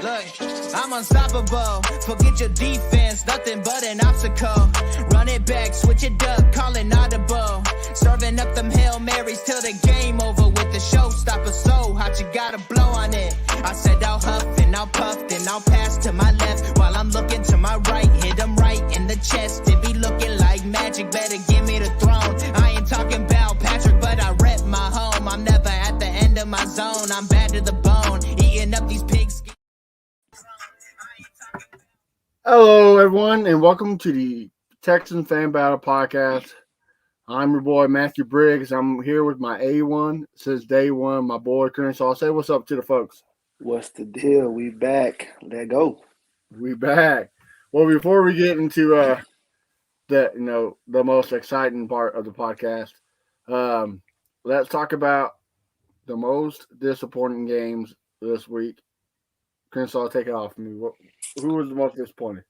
Look, I'm unstoppable. Forget your defense, nothing but an obstacle. Run it back, switch it up, call it audible. Serving up them Hail Marys till the game over with the showstopper. So hot, you gotta blow on it. I said I'll huff and I'll puff, then I'll pass to my left while I'm looking to my right. Hit him right in the chest. It be looking like magic. Better give me the throne. I ain't talking about Patrick, but I rep my home. I'm never at the end of my zone. I'm bad to the bone, eating up these pigs. Hello, everyone, and welcome to the Texan Fan Battle Podcast. I'm your boy, Matthew Briggs. I'm here with my A1 since day one, my boy, Crenshaw. Say what's up to the folks. What's the deal? We back. Let go. We back. Well, before we get into the most exciting part of the podcast, let's talk about the most disappointing games this week. Crenshaw, take it off from me. Who was the most disappointing?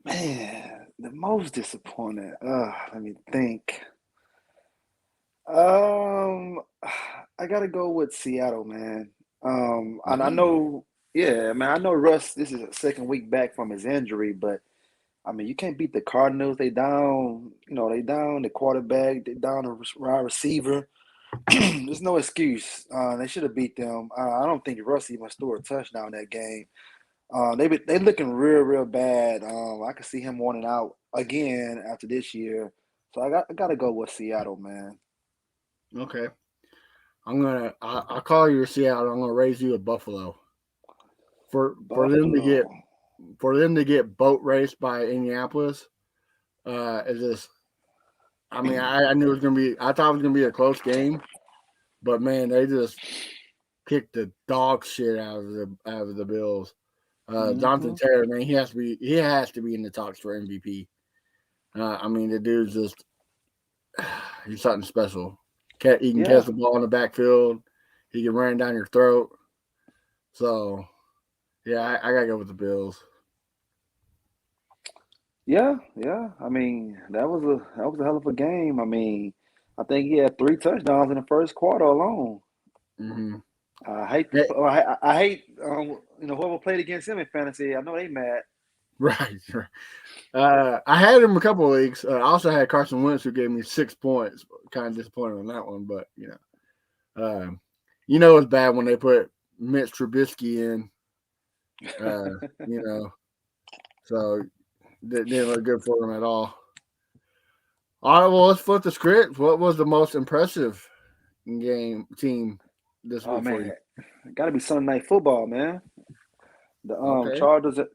Man, the most disappointed. Let me think. I gotta go with Seattle, man. And I know, yeah, man, I know Russ, this is a second week back from his injury, but I mean, you can't beat the Cardinals. They down, they down the quarterback, they down the wide receiver. There's no excuse. They should have beat them. I don't think Russ even scored a touchdown that game. They looking real bad. I could see him wanting out again after this year. So I got to go with Seattle, man. Okay. I'll call you Seattle. I'm gonna raise you a Buffalo. For them to get boat raced by Indianapolis, is just. I mean, I knew it was gonna be. I thought it was gonna be a close game, but man, they just kicked the dog shit out of the Bills. Jonathan Taylor, man, he has to be in the talks for MVP. I mean, the dude's just he's something special. He can catch the ball in the backfield. He can run down your throat. So, yeah, I gotta go with the Bills. Yeah. I mean, that was a hell of a game. I mean, I think he had 3 touchdowns in the first quarter alone. Mm-hmm. I hate whoever played against him in fantasy. I know they mad. Right. I had him a couple of leagues. I also had Carson Wentz, who gave me 6 points. Kind of disappointed on that one, but it's bad when they put Mitch Trubisky in. So didn't look good for him at all. All right, well, let's flip the script. What was the most impressive team this week for you? Got to be Sunday Night Football, man. The Okay. Chargers and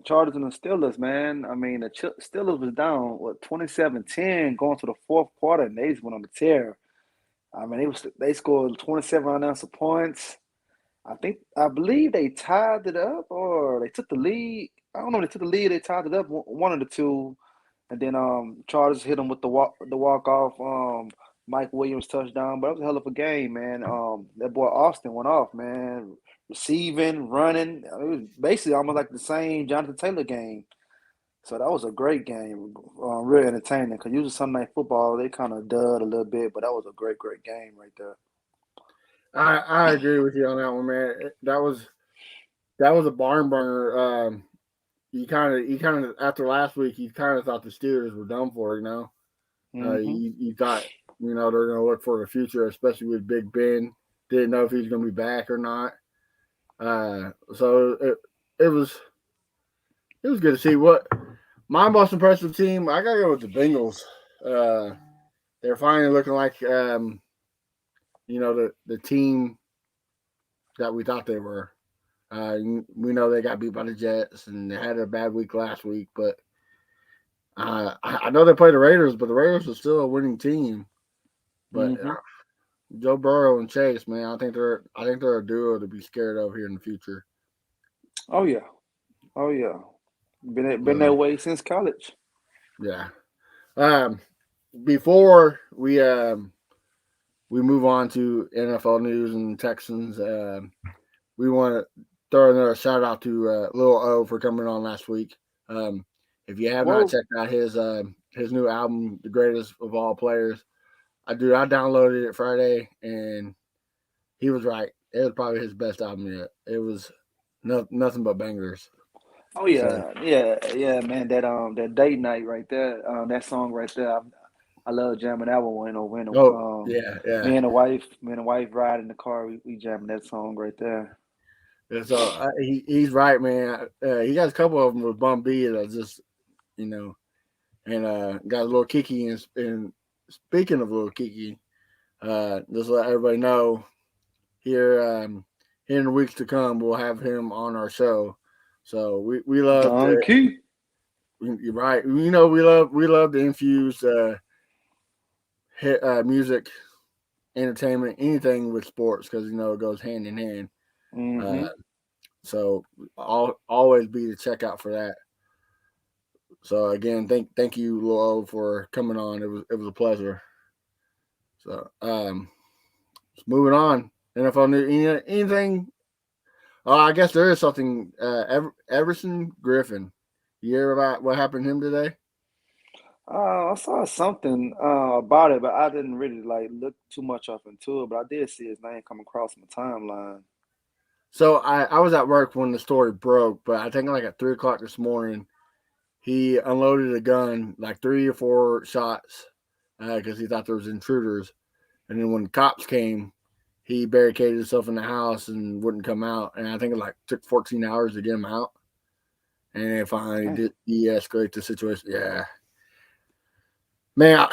the Steelers, man. I mean, the Steelers was down 27-10 going to the fourth quarter, and they just went on the tear. I mean, they scored 27 unanswered points. I believe they tied it up, or they took the lead. I don't know if they took the lead. They tied it up, one of the two, and then Chargers hit them with the walk off Mike Williams touchdown. But it was a hell of a game, man. That boy Austin went off, man. Receiving, running. It was basically almost like the same Jonathan Taylor game. So that was a great game. Real entertaining. Because usually Sunday Night Football, they kind of dud a little bit, but that was a great game right there. I agree with you on that one, man. That was a barn burner. You kind of after last week, you kind of thought the Steelers were done for. You thought they're going to look for the future, especially with Big Ben. Didn't know if he was going to be back or not. So it was good to see. What my most impressive team, I gotta go with the Bengals. They're finally looking like the team that we thought they were. We know they got beat by the Jets and they had a bad week last week, but I know they played the Raiders, but the Raiders are still a winning team. But Joe Burrow and Chase, man, I think they're a duo to be scared of here in the future. Oh yeah. Been that way since college. Yeah. Before we move on to NFL news and Texans, we want to throw another shout out to Lil O for coming on last week. If you have not checked out his new album, The Greatest of All Players, I downloaded it Friday, and he was right. It was probably his best album yet. It was nothing but bangers. Oh So yeah, man. That date night right there, that song right there. I love jamming that one. oh yeah. Me and the wife ride in the car. We jamming that song right there. And so he's right, man. He got a couple of them with Bum B that just you know, and got a little Kiki. And speaking of little Kiki, just let everybody know here here in the weeks to come, we'll have him on our show. So we love Don to. Key. You're right. We love to infuse music, entertainment, anything with sports because it goes hand in hand. Uh, Mm-hmm. so I'll always be the checkout for that. So again, thank you, Lo, for coming on. It was a pleasure. So moving on. NFL news. Anything? Oh, I guess there is something. Everson Griffin. You hear about what happened to him today? I saw something about it, but I didn't really like look too much up into it. But I did see his name come across my timeline. So I was at work when the story broke, but I think like at 3 o'clock this morning, he unloaded a gun, like 3 or 4 shots, because he thought there was intruders. And then when the cops came, he barricaded himself in the house and wouldn't come out. And I think it like took 14 hours to get him out. And then finally Dang. did de-escalate the situation. Yeah, man,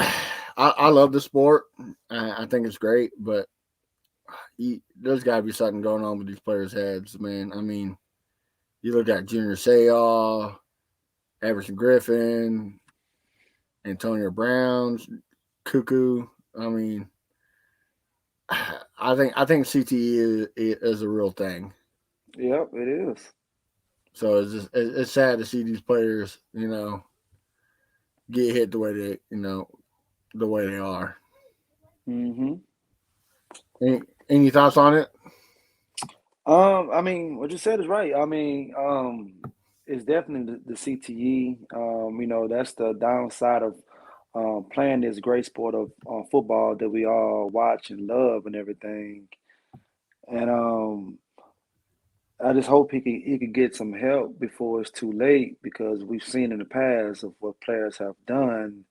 I love the sport. I think it's great, but there's got to be something going on with these players' heads, man. I mean, you look at Junior Seau, Everson Griffin, Antonio Brown, Cuckoo. I mean, I think CTE is a real thing. Yep, it is. So it's sad to see these players, get hit the way they are. Mm-hmm. Any thoughts on it? I mean, what you said is right. I mean, it's definitely the CTE. That's the downside of playing this great sport of football that we all watch and love and everything. And I just hope he could get some help before it's too late because we've seen in the past of what players have done,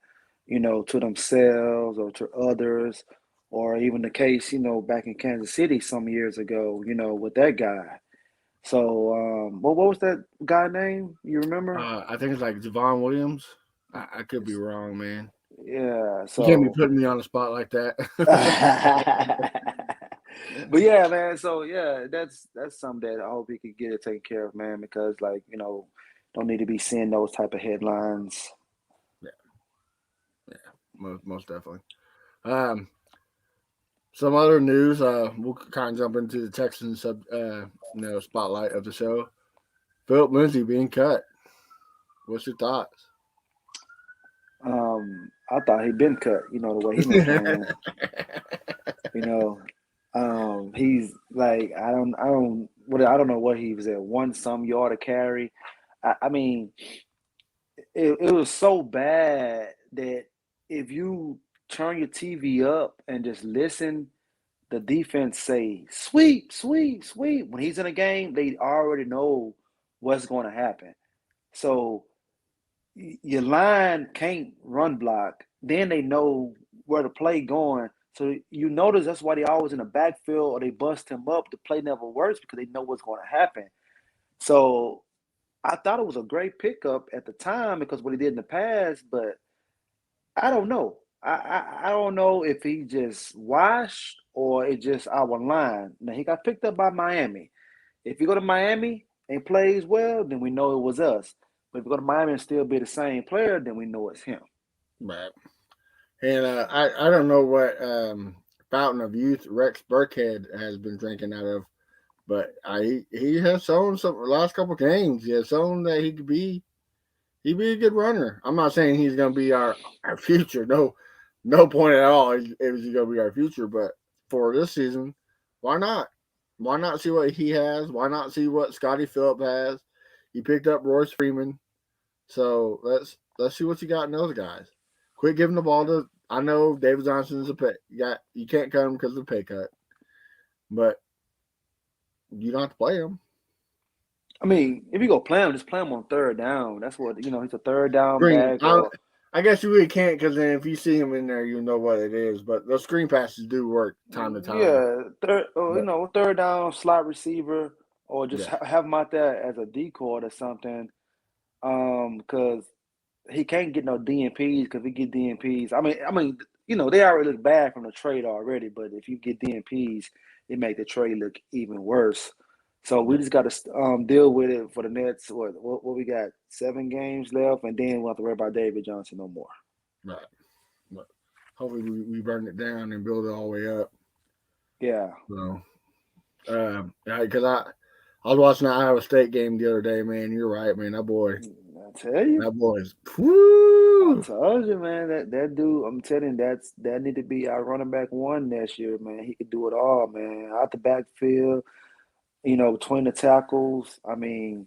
to themselves or to others, or even the case, back in Kansas City some years ago, with that guy. So, what was that guy name? You remember? I think it's like Javon Williams. I could be wrong, man. Yeah. You can't be So, putting me on the spot like that. but yeah, man. So yeah, that's something that I hope he could get it taken care of, man. Because like don't need to be seeing those type of headlines. Yeah, yeah, most definitely. Um, some other news. We'll kind of jump into the Texans spotlight of the show. Philip Lindsay being cut. What's your thoughts? I thought he'd been cut. The way he been playing. You know, he's like I don't know what he was at, one some yard to carry. I mean, it was so bad that if you turn your TV up and just listen, the defense say sweep, sweep, sweep. When he's in a game, they already know what's going to happen. So your line can't run block. Then they know where the play going. So you notice that's why they always in the backfield or they bust him up. The play never works because they know what's going to happen. So I thought it was a great pickup at the time because what he did in the past, but I don't know. I don't know if he just washed or it just our line. Now he got picked up by Miami. If you go to Miami and plays well, then we know it was us. But if you go to Miami and still be the same player, then we know it's him. Right. And I don't know what fountain of youth Rex Burkhead has been drinking out of, but he has shown some last couple games. He has shown that he'd be a good runner. I'm not saying he's going to be our future. No point at all. Is he going to be our future? But for this season, why not? Why not see what he has? Why not see what Scotty Phillip has? He picked up Royce Freeman, so let's see what you got in those guys. Quit giving the ball to. I know David Johnson's a pay. You can't cut him because of the pay cut, but you don't have to play him. I mean, if you go play him, just play him on third down. That's what he's a third down Screen. back or I guess you really can't because then if you see him in there, you know what it is. But those screen passes do work time to time. yeah, third or But third down slot receiver or just yeah, have him out there as a decoy or something. Because he can't get no DNPs because we get DNPs. I mean, they already look bad from the trade already, but if you get DNPs, it make the trade look even worse. So we yeah, just got to deal with it for the next what we got 7 games left, and then we'll have to worry about David Johnson no more. right. But hopefully we burn it down and build it all the way up. Yeah, So, because I was watching the Iowa State game the other day, man. You're right, man. I tell you. That boy is I whoo. told you, man, that dude, I'm telling you, that need to be our running back one next year, man. He could do it all, man. Out the backfield, between the tackles. I mean,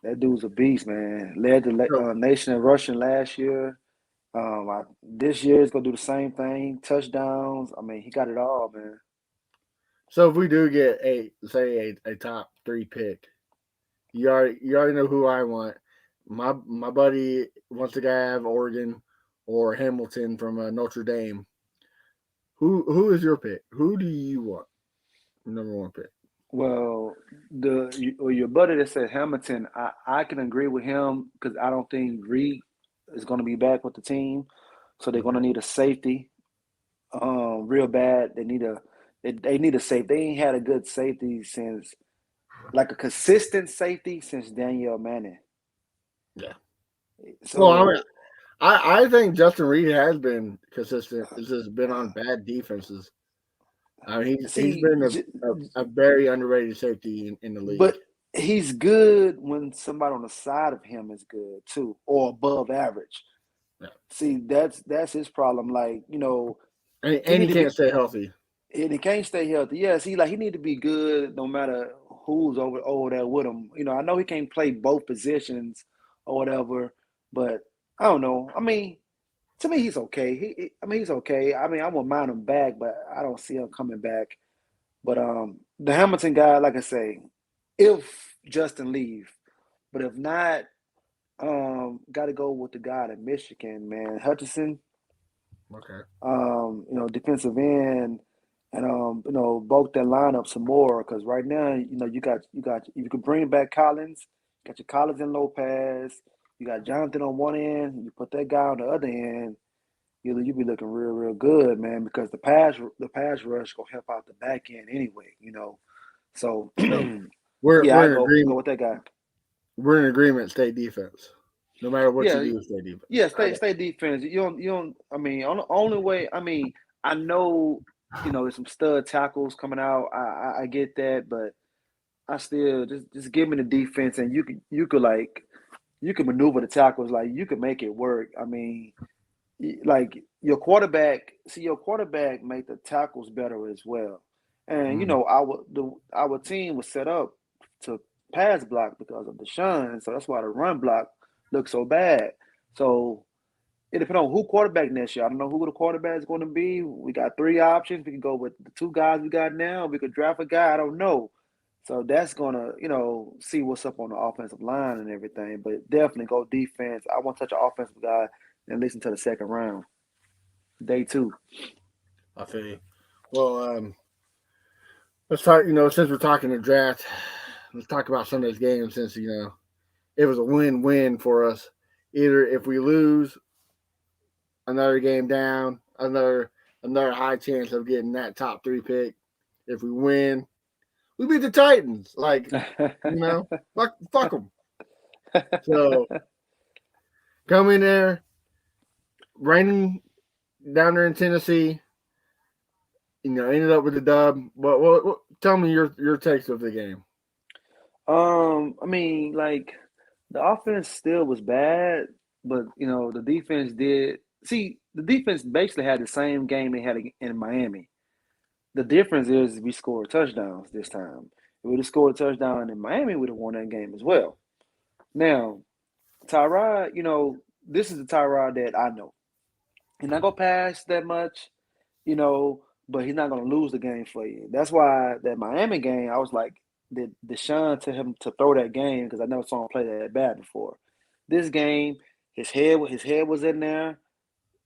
that dude's a beast, man. Led the So, nation in rushing last year. This year is gonna do the same thing. Touchdowns. I mean, he got it all, man. so if we do get a top 3 pick, you already know who I want. My buddy wants to guy out of Oregon or Hamilton from Notre Dame. Who is your pick? Who do you want? Number one pick. Well, your buddy that said Hamilton, I can agree with him because I don't think Reed is going to be back with the team, so they're going to Okay. need a safety, real bad. They need a safety. They ain't had a good safety since like a consistent safety since Daniel Manning. Yeah. Well, So I think Justin Reed has been consistent. It's just been on bad defenses. I mean, he's see, been a very underrated safety in the league. but he's good when somebody on the side of him is good too, or above average. Yeah. See, that's his problem. Like, he And he need to can't be stay healthy. and he can't stay healthy. Yeah, see, like he need to be good no matter who's over there with him. I know he can't play both positions or whatever, but I don't know. I mean, to me, he's okay. He's okay. I mean, I won't mind him back, but I don't see him coming back. But the Hamilton guy, like I say, if Justin leave, but if not, got to go with the guy in Michigan, man, Hutchinson. Okay. Defensive end, and bulk that lineup some more because right now, you got you can bring back Collins, you got your Collins and Lopez, you got Jonathan on one end, you put that guy on the other end, you be looking real good, man, because the pass rush gonna help out the back end anyway. So So we're yeah, I we're in go agreement. with that guy. We're in agreement. Stay defense. No matter what you Yeah, do, stay defense. yeah, I stay defense. You don't. I mean, on the only way. I mean, I know, there's some stud tackles coming out. I get that, but I still just give me the defense, and you could maneuver the tackles, like you could make it work. I mean, like your quarterback. See, your quarterback make the tackles better as well, and Mhm. our team was set up to pass block because of Deshaun, so that's why the run block looks so bad. So it depends on who quarterback next year. I don't know who the quarterback is going to be. We got 3 options. We can go with the 2 guys we got now. We could draft a guy. I don't know. So that's gonna, see what's up on the offensive line and everything. But definitely go defense. I want to touch an offensive guy and listen to the second round, day 2. I feel you. Well, let's talk. Since we're talking the draft, let's talk about some of those games. Since it was a win-win for us. Either if we lose another game down, another high chance of getting that top 3 pick. If we win, we beat the Titans. Like fuck them. So come in there, raining down there in Tennessee. Ended up with the dub. What tell me your takes of the game. I mean, like the offense still was bad, but the defense did. See, the defense basically had the same game they had in Miami. The difference is we scored touchdowns this time. If we'd have scored a touchdown in Miami, we'd have won that game as well. Now, Tyrod, this is the Tyrod that I know. He's not gonna pass that much, you know, but he's not gonna lose the game for you. That's why that Miami game, I was like, did Deshaun tell him to throw that game because I never saw him play that bad before. This game, his head was in there.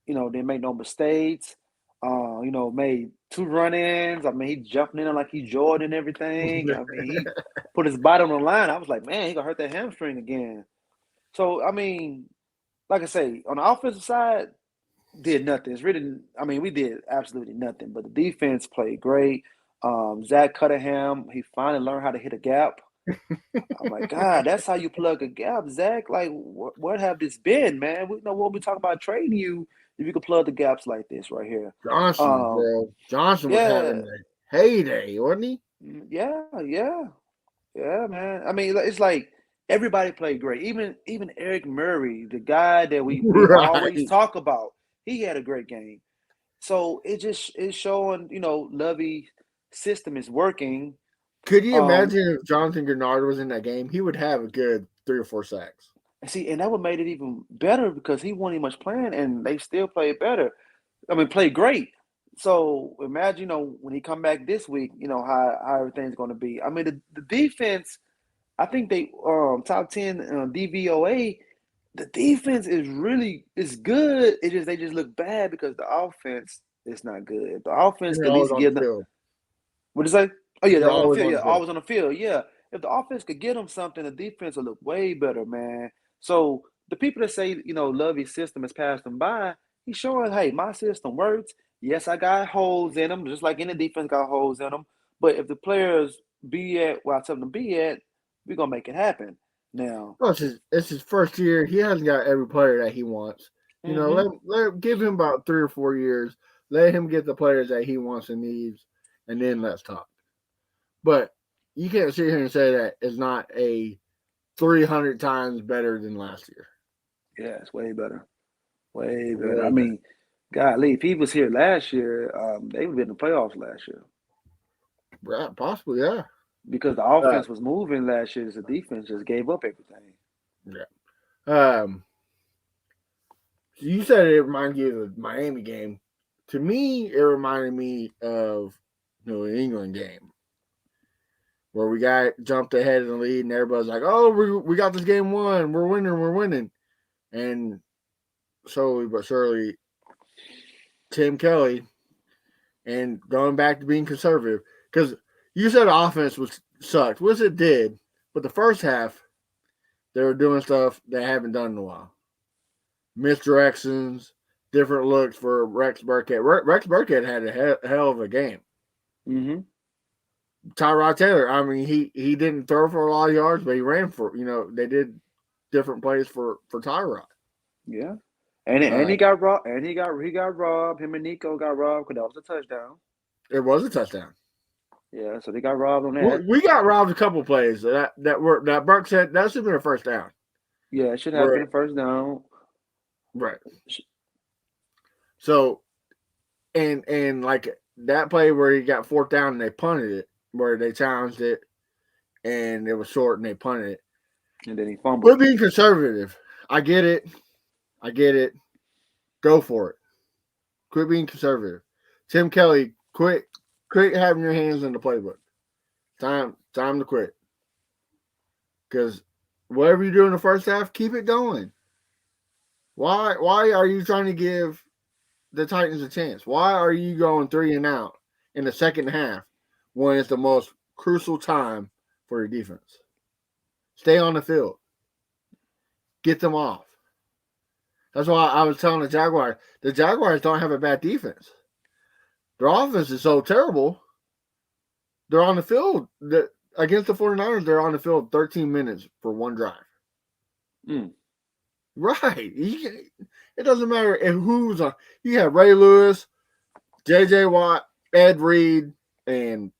Didn't make no mistakes. Made 2 run-ins. I mean, he jumping in like he Jordan and everything. I mean, he put his body on the line. I was like, man, he gonna hurt that hamstring again. So, I mean, like I say, on the offensive side, did nothing. It's really, I mean, we did absolutely nothing. But the defense played great. Zach Cunningham, he finally learned how to hit a gap. I'm like, God, that's how you plug a gap, Zach. Like, what have this been, man? We know what we talking about trading you if you could plug the gaps like this right here. Johnson, bro. Johnson was having a heyday, wasn't he? Yeah, man. I mean, it's like everybody played great. Even Eric Murray, the guy that we always talk about, he had a great game. So it's showing, Lovey's system is working. Could you imagine if Jonathan Gennard was in that game? He would have a good 3 or 4 sacks. See, and that would made it even better because he wasn't much playing, and they still played better. I mean, played great. So imagine, when he come back this week, how everything's going to be. I mean, the defense, I think they top 10 DVOA. The defense is good. They just look bad because the offense is not good. The offense could at least give them. What did you say? Oh yeah, on the field. Yeah, always on the field. Yeah, if the offense could get them something, the defense will look way better, man. So the people that say Lovey's system has passed them by, he's showing, hey, my system works. Yes, I got holes in them, just like any defense got holes in them. But if the players be at where I tell them to be at, we're gonna make it happen. Now, well, it's his first year. He hasn't got every player that he wants. Let give him about 3 or 4 years. Let him get the players that he wants and needs, and then let's talk. But you can't sit here and say that it's not a 300 times better than last year. Yeah, it's way better. Way better. I mean, golly, if he was here last year, they would have been in the playoffs last year. Right, possibly, yeah. Because the offense was moving last year, the defense just gave up everything. Yeah. You said it reminded you of the Miami game. To me, it reminded me of the New England game where we got jumped ahead in the lead and everybody's like, "Oh, we got this game won. We're winning." And slowly but surely, Tim Kelly and going back to being conservative, because you said the offense sucked, which it did, but the first half they were doing stuff they haven't done in a while. Misdirections, different looks for Rex Burkhead. Rex Burkhead had a hell of a game. Mm-hmm. Tyrod Taylor, I mean, he didn't throw for a lot of yards, but he ran for, they did different plays for Tyrod. Yeah. And he got robbed. And he got robbed. Him and Nico got robbed because that was a touchdown. It was a touchdown. Yeah, so they got robbed on that. We got robbed a couple plays that Burke said that should have been a first down. Yeah, it should have been a first down. Right. So, and like that play where he got 4th down and they punted it, where they challenged it, and it was short and they punted it. And then he fumbled. We're being conservative. I get it. Go for it. Quit being conservative. Tim Kelly, quit having your hands in the playbook. Time to quit. Because whatever you do in the first half, keep it going. Why are you trying to give the Titans a chance? Why are you going 3 and out in the second half when it's the most crucial time for your defense? Stay on the field. Get them off. That's why I was telling the Jaguars don't have a bad defense. Their offense is so terrible. They're on the field. Against the 49ers, they're on the field 13 minutes for one drive. Right. It doesn't matter who's on. You have Ray Lewis, J.J. Watt, Ed Reed, and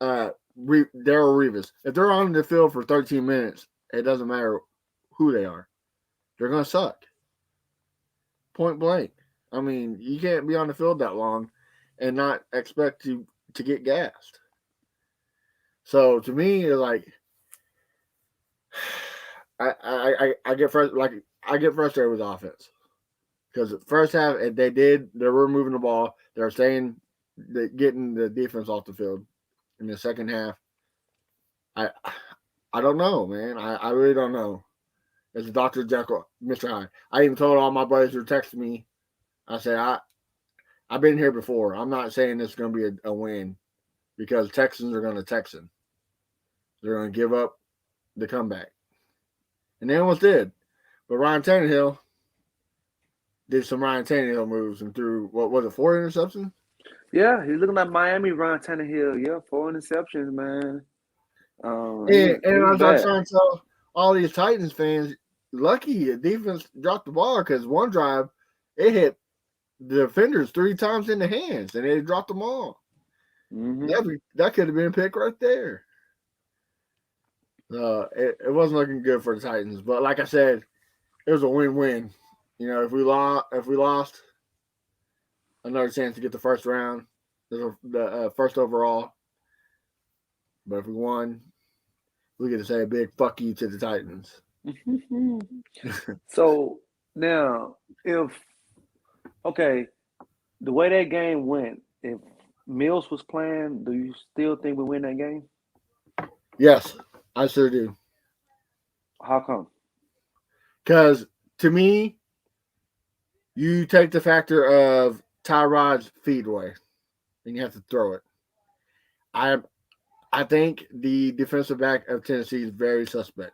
Darrell Revis. If they're on the field for 13 minutes, it doesn't matter who they are. They're going to suck. Point blank. I mean, you can't be on the field that long and not expect to get gassed. So to me, it's like I get frustrated. I get frustrated with offense because the first half they were moving the ball. They were getting the defense off the field. In the second half, I I don't know, man. I really don't know. It's Dr. Jekyll, Mr. Hyde. I even told all my buddies who texted me. I said I've been here before. I'm not saying it's going to be a win because Texans are going to Texan. They're going to give up the comeback, and they almost did. But Ryan Tannehill did some Ryan Tannehill moves and threw what was it 4 interceptions? Yeah, he's looking like Miami Ryan Tannehill. Yeah, 4 interceptions, man. And He I was was bad. trying to tell all these Titans fans, lucky the defense dropped the ball because one drive it hit the defenders 3 times in the hands and they dropped them all. That could have been a pick right there. It wasn't looking good for the Titans, but like I said, it was a win-win. You know, if we lost, another chance to get the first round, the first overall. But if we won, we get to say a big fuck you to the Titans. So now, the way that game went, if Mills was playing, do you still think we win that game? Yes, I sure do. How come? Because to me, you take the factor of Tyrod's feet away, and you have to throw it. I think the defensive back of Tennessee is very suspect.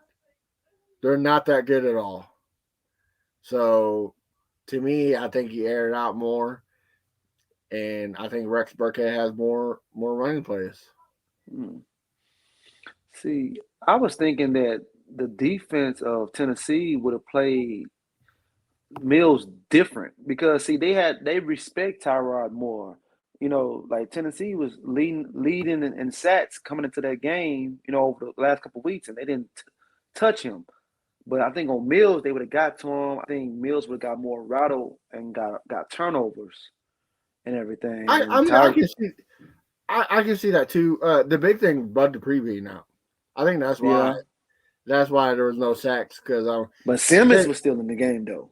They're not that good at all. So, to me, I think he aired out more, and I think Rex Burkhead has more running plays. See, I was thinking that the defense of Tennessee would have played Mills different because see they respect Tyrod more. You know, like Tennessee was leading in sacks coming into that game, over the last couple of weeks, and they didn't touch him. But I think on Mills, they would have got to him. I think Mills would have got more rattled and got turnovers and everything. I And mean, I can see that too. The big thing, Bud Dupree being out. I think that's why. Yeah. That's why there was no sacks because But Simmons was still in the game though.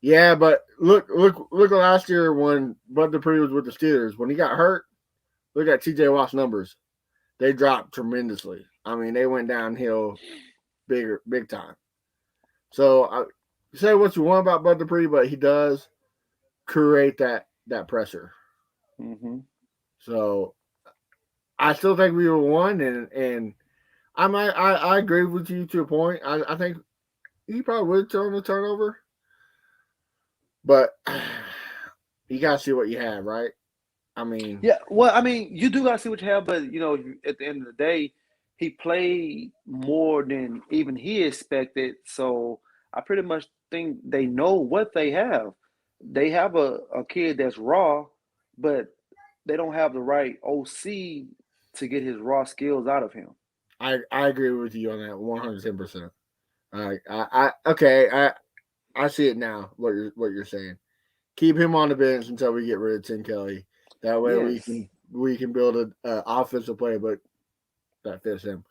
Yeah, but look last year when Bud Dupree was with the Steelers. When he got hurt, look at TJ Watt's numbers. They dropped tremendously. I mean, they went downhill big time. So say what you want about Bud Dupree, but he does create that pressure. Mm-hmm. So I still think we were one, and I agree with you to a point. I think he probably would turn the turnover. But you gotta see what you have, right? I mean, yeah. Well, I mean, you do gotta see what you have, but at the end of the day, he played more than even he expected. So I pretty much think they know what they have. They have a kid that's raw, but they don't have the right OC to get his raw skills out of him. I agree with you on that 110%. I see it now. What you're saying. Keep him on the bench until we get rid of Tim Kelly. That way Yes. we can build an offensive playbook that fits him.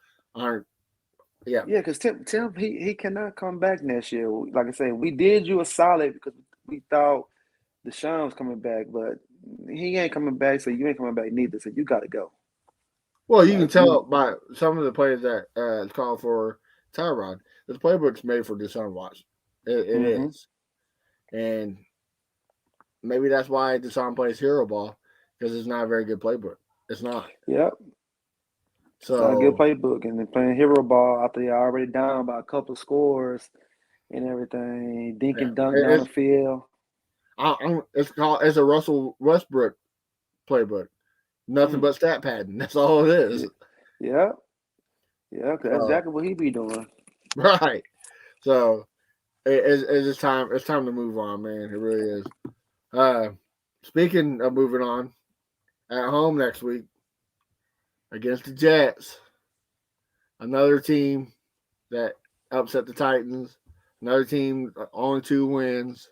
Yeah, because Tim he cannot come back next year. Like I said, we did you a solid because we thought Deshaun was coming back, but he ain't coming back, so you ain't coming back neither. So you got to go. well, you can tell by some of the plays that it's called for Tyrod. This playbook's made for Deshaun Watson. It is, and maybe that's why Deshaun plays hero ball because it's not a very good playbook. It's not. Yep. So It's not a good playbook, and they're playing hero ball after they're already down by a couple of scores and everything. Dink and dunk down the field. It's a Russell Westbrook playbook. Nothing but stat padding. That's all it is. Yeah, because that's exactly what he be doing. Right. So it's time. It's time to move on, man. It really is. Speaking of moving on, at home next week against the Jets, another team that upset the Titans. Another team only 2 wins.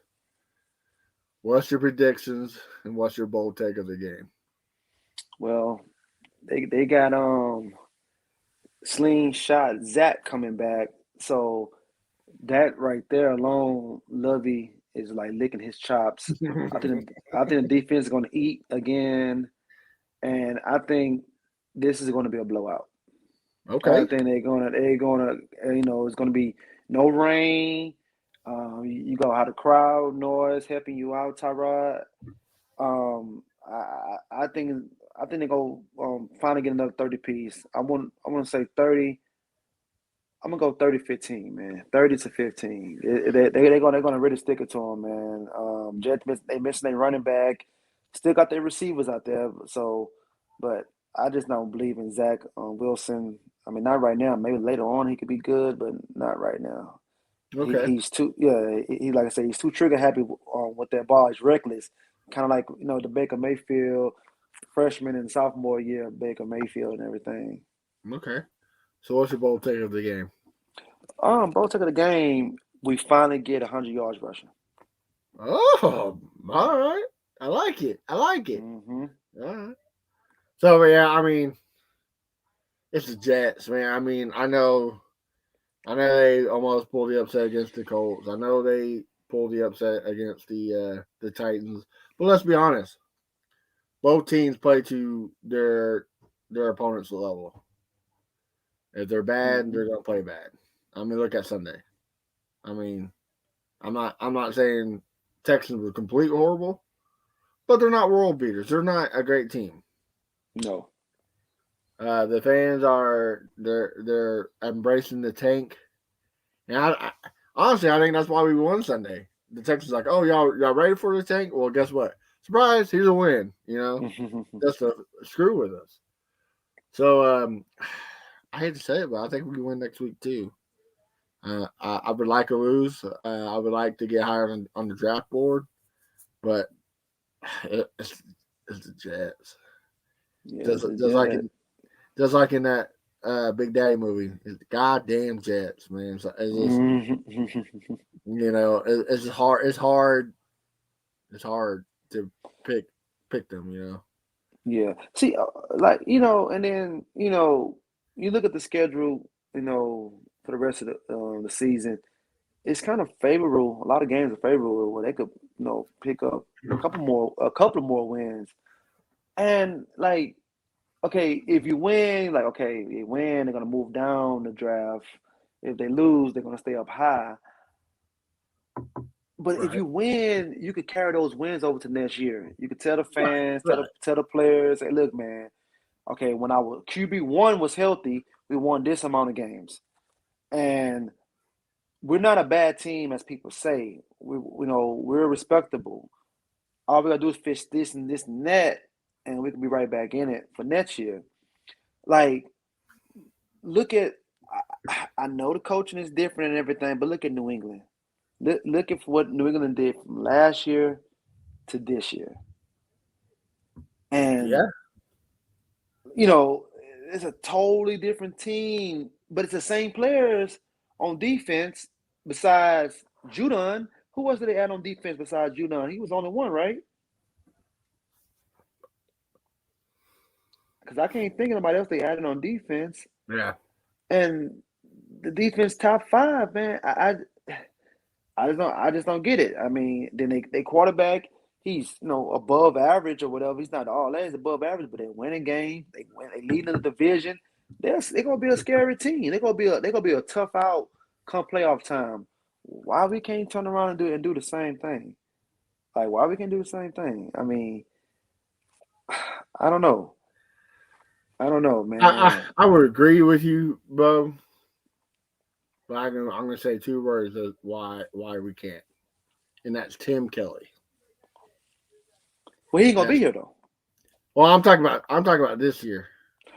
What's your predictions and what's your bold take of the game? Well, they got slingshot Zach coming back, so that right there alone, Lovey is like licking his chops. I think the defense is going to eat again, and I think this is going to be a blowout. Okay. I think they're gonna it's gonna be no rain. You gonna have the crowd noise helping you out, Tyrod. I think they go finally get another 30 piece. I want to say 30. I'm gonna go 30-15, man. 30-15. They're gonna really stick it to them, man. Jets they missing their running back. Still got their receivers out there. So, but I just don't believe in Zach Wilson. I mean, not right now. Maybe later on he could be good, but not right now. Okay. He's too he like I said, he's too trigger happy with that ball. He's reckless, kind of like the Baker Mayfield freshman and sophomore year Baker Mayfield and everything. Okay. So what's your bold take of the game? Both took of the game. We finally get 100 yards rushing. Oh, all right. I like it. I like it. Mm-hmm. All right. So yeah, I mean, it's the Jets, man. I mean, I know they almost pulled the upset against the Colts. I know they pulled the upset against the Titans. But let's be honest, both teams play to their opponent's level. If they're bad, Mm-hmm. they're gonna play bad. I mean, look at Sunday. I mean, I'm not saying Texans were completely horrible, but they're not world beaters. They're not a great team. No. The fans they're embracing the tank. And honestly, I think that's why we won Sunday. The Texans like, oh y'all ready for the tank? Well, guess what? Surprise! Here's a win. Just to screw with us. So I hate to say it, but I think we can win next week too. I would like to lose. I would like to get higher on the draft board, but it's the Jets. Yeah, Just, just like in just like in that Big Daddy movie, it's the goddamn Jets, man. So it's just it's just hard. It's hard. It's hard to pick them. yeah. See, and then you look at the schedule, for the rest of the season. It's kind of favorable. A lot of games are favorable where they could, pick up a couple more wins. And like, okay, if you win, like, okay, they win, they're gonna move down the draft. If they lose, they're gonna stay up high. But if Right. you win, you could carry those wins over to next year. You could tell the Right. fans, Right. tell the players, hey, look, man, okay, when our QB1 was healthy, we won this amount of games. And we're not a bad team as people say. We're respectable. All we gotta do is fix this and that, and we can be right back in it for next year. Like, look at I know the coaching is different and everything, but look at New England. Look at what New England did from last year to this year. And Yeah. you know, it's a totally different team, but it's the same players on defense besides Judon. Who else did they add on defense besides Judon? He was only one, right? Because I can't think of anybody else they added on defense. Yeah. And the defense top five, man. I just don't get it. I mean, then they quarterback, he's above average or whatever. He's not all that. He's above average, but they're winning games. They lead in the division. They're gonna be a scary team. They're gonna be a tough out come playoff time. Why we can't turn around and do the same thing? Like, why we can't do the same thing? I mean, I don't know. I don't know, I, man. I I would agree with you, bro. But I'm gonna say two words of why we can't, and that's Tim Kelly. Well, he ain't gonna be That's here though. well, I'm talking about this year.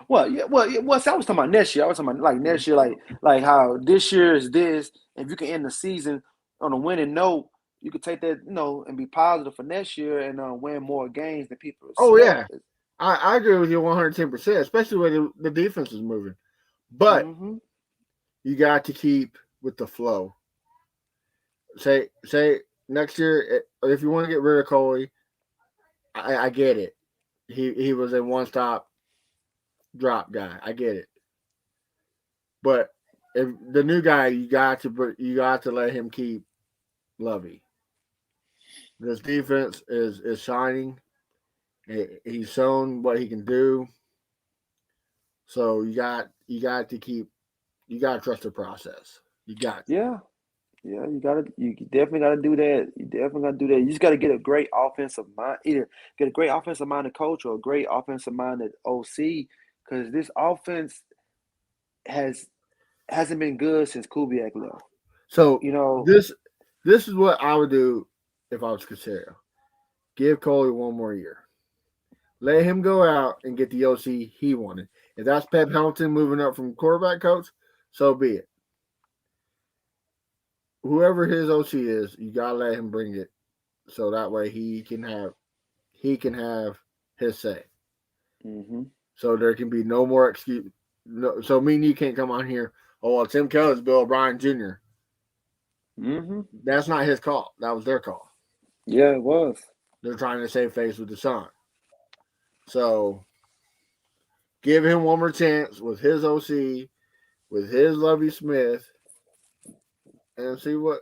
Well, see, I was talking about next year. I was talking about like next year, like how this year is this. If you can end the season on a winning note, you could take that, and be positive for next year and win more games than people Oh expect. yeah, I agree with you 110%, especially when the defense is moving. But Mm-hmm. you got to keep with the flow. Say next year if you want to get rid of Coley, I get it. He was a one stop drop guy. I get it. But if the new guy, you got to let him keep Lovey. This defense is shining. He's shown what he can do. So you got to trust the process. You got to. Yeah. Yeah, you definitely gotta do that. You definitely gotta do that. You just gotta get a great offensive mind, either get a great offensive minded coach or a great offensive minded OC, because this offense has hasn't been good since Kubiak left. So You know, this is what I would do if I was Casero. Give Coley one more year. Let him go out and get the OC he wanted. If that's Pep Hamilton moving up from quarterback coach, so be it. Whoever his OC is, you gotta let him bring it, so that way he can have his say. hmm So there can be no more excuse. No, so me and you can't come on here. Oh, well, Tim Kelly's Bill O'Brien Jr. hmm That's not his call. That was their call. Yeah, it was. They're trying to save face with the son. So give him one more chance with his OC, with his Lovey Smith, and see what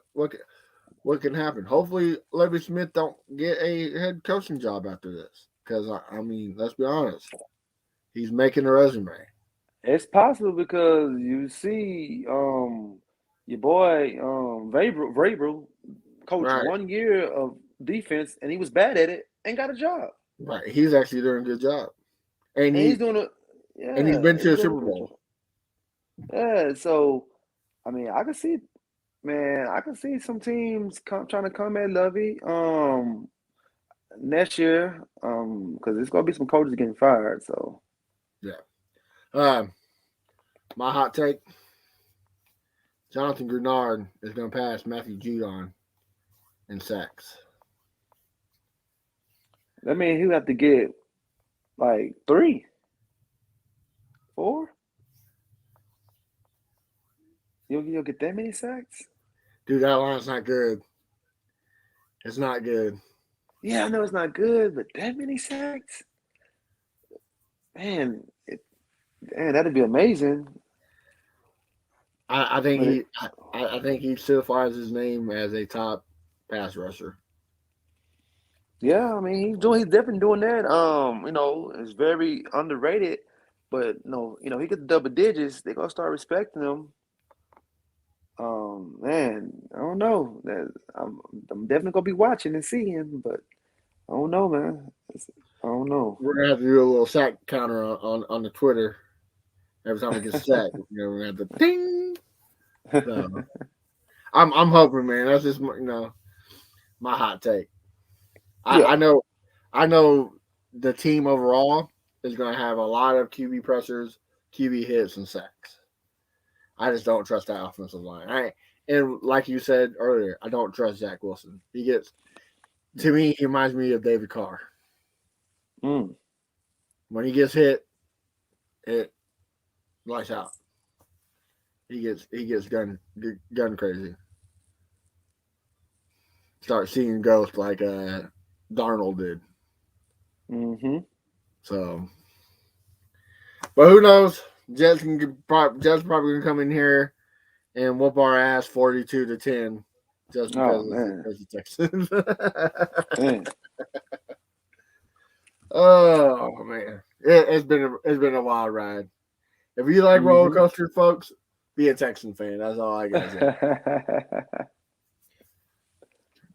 can happen. Hopefully, Lovey Smith don't get a head coaching job after this, because I mean, let's be honest, he's making a resume. It's possible because you see, your boy, Vrabel coached Right, 1 year of defense and he was bad at it and got a job. right. He's actually doing a good job, and And he's he doing a and he's yeah, been to he's a doing a Super good job. Bowl. Yeah, so I mean, I can see, man, I can see some teams trying to come at Lovey next year because there's gonna be some coaches getting fired. So Yeah. Um, my hot take: Jonathan Grenard is going to pass Matthew Judon in sacks. that means he'll have to get like 3, 4. You'll get that many sacks? Dude, that line's not good. It's not good. Yeah, I know it's not good, but that many sacks, man, man, that'd be amazing. I think But it, I think he solidifies his name as a top pass rusher. yeah, I mean, he's definitely doing that. It's very underrated. But no, he gets double digits. They're gonna start respecting him. Man, I don't know. I'm definitely gonna be watching and seeing, but I don't know, man. I don't know. We're gonna have to do a little sack counter on the Twitter every time we get sacked. We're gonna have to ding. So I'm hoping, man. That's just my hot take. Yeah. I know the team overall is going to have a lot of QB pressures, QB hits, and sacks. I just don't trust that offensive line. And like you said earlier, I don't trust Zach Wilson. To me, he reminds me of David Carr. Mm. When he gets hit, it lights out. He gets gun crazy. Start seeing ghosts like Darnold did. Mm-hmm. So, but who knows? Jets probably gonna come in here and whoop our ass 42-10 just Oh because man, it's the Texans. man. Oh man, it's been a wild ride. If you like roller Mm-hmm. coasters, folks, be a Texan fan. That's all I gotta say.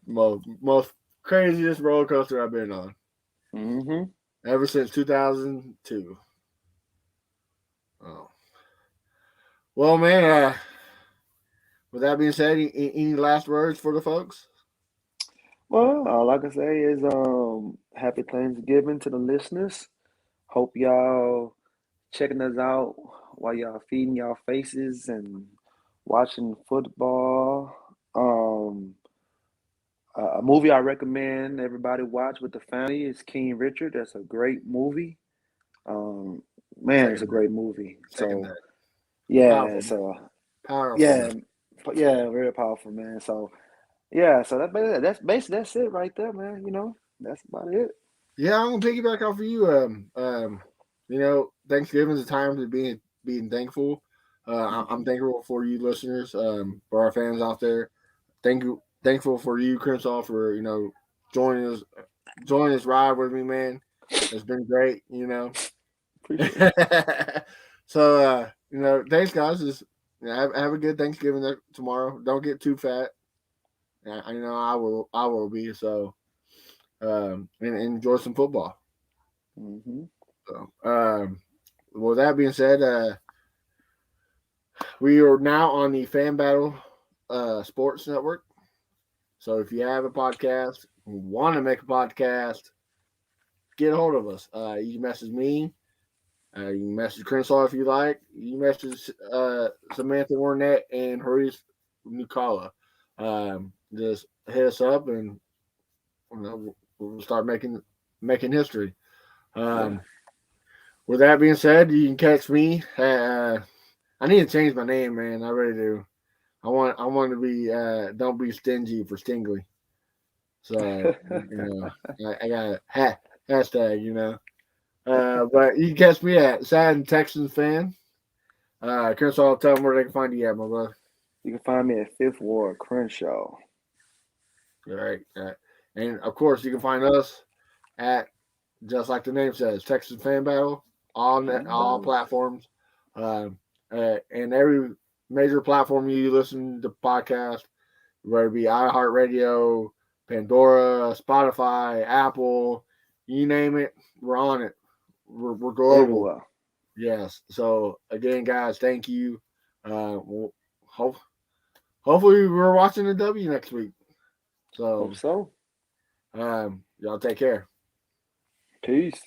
Most craziest roller coaster I've been on mm-hmm. ever since 2002. Oh well, man. With that being said, any last words for the folks? Well, all I can say is happy Thanksgiving to the listeners. Hope y'all checking us out while y'all feeding y'all faces and watching football. A movie I recommend everybody watch with the family is King Richard. That's a great movie. Um, man, it's a Second that. great movie. Second So that. yeah, Powerful. so Powerful. yeah, yeah, very powerful, man. So yeah, so that's basically that's it right there, man. That's about it. Yeah, I'm gonna piggyback off of you. Thanksgiving is a time to being thankful. I'm hmm thankful for you listeners, for our fans out there. Thankful for you, Crenshaw, for joining us joining this ride with me, man. It's been great, Appreciate it. So, thanks, guys. Just have a good Thanksgiving tomorrow. Don't get too fat. I know I will be. So, and enjoy some football. Mm-hmm. So, with that being said, we are now on the Fan Battle Sports Network. So if you have a podcast, want to make a podcast, get a hold of us. You can message me. You can message Crenshaw if you like. You can message Samantha Warnett and Haris Nukala. Just hit us up and we'll start making history. Yeah. With that being said, you can catch me. I need to change my name, man. I really do. I want to be don't be stingy for Stingley. So I got a hashtag. But you can catch me at Sad and Texans fan. Chris, I'll tell them where they can find you at, my brother. You can find me at Fifth Ward Crenshaw. All right. And of course, you can find us at, just like the name says, Texas Fan Battle on all platforms. And every major platform you listen to podcast, whether it be iHeartRadio, Pandora, Spotify, Apple, you name it, we're on it. We're global. Everywhere. Yes. So again, guys, thank you. We'll hopefully we're watching the W next week. So Hope so. y'all take care. Peace.